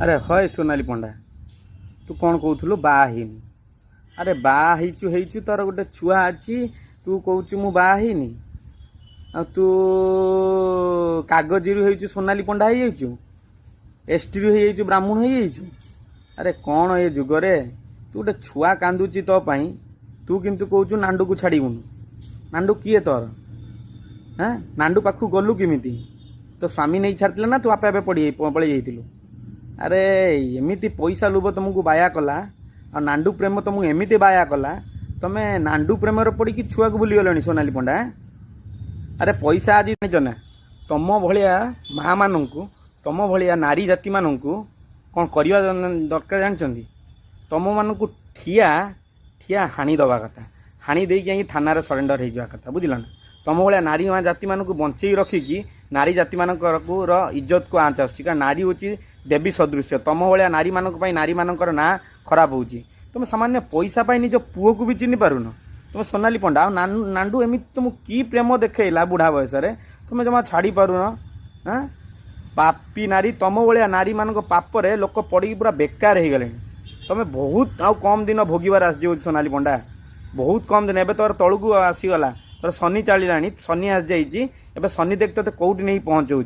अरे हय सोनाली पंडा तू कौन कहूलु बाहीनी अरे बाहीचु तोर गोटे छुआ अच्छी तू कहू मु बाहीनी तू कागजी रु सोनाली पंडा हो जाइचु एसटी रु हो ब्राह्मण हो जाइचु। अरे कौन ये जुगरे तू गोटे छुआ कांदुची तो पाई तू किंतु कहू नांडू को छाड़बुनु। नांडू किए तोर हाँ नांडू पाखु गलु किमिति तो स्वामी नहीं छाड़ते ना तू आपे आपे पड़े जाइलु। अरे एमिति पैसा लोभ तुमको बाया कला और नांडू प्रेम तुमको एमिति बाया कला तमे नांडू प्रेम पड़ी छुआ को भूली गलनी सोनाली पंडा। अरे पैसा आज ना तुम भाया माँ मानू तुम भाया नारी जाति मानू कौन करवा दरकार जानते तुम मानू ठिया ठिया हाणी दवा कथा हाणी दे थाना सरेंडर हो कथा बुझल ना। तुम भाया नारी जाति मानू बंचे रखिकी नारी जाति मान इज्जत को आँच आस नारी हूँ देवी सदृश तुम भाया नारी मानक नारी मानकर ना खराब हो तुम सामान्य पैसा पाई निज पुओ को भी चिन्ह पारुन तुम सोनाली पंडा नांडू एमती तुम की प्रेम देखला बुढ़ा बयस तुम जमा छाड़ी पारुन। हाँ पापी नारी तुम भाया नारी मान पापरे लोक पड़ी पूरा बेकार हो गले तुम बहुत आउ कम दिन भोगवार आसो सोनाली पंडा बहुत कम दिन एवं तोर तलू आसीगला तोर शनि चलिलानी शनि आसी जाइए एवं शनि देख ते कौटी नहीं पहुँचाऊँ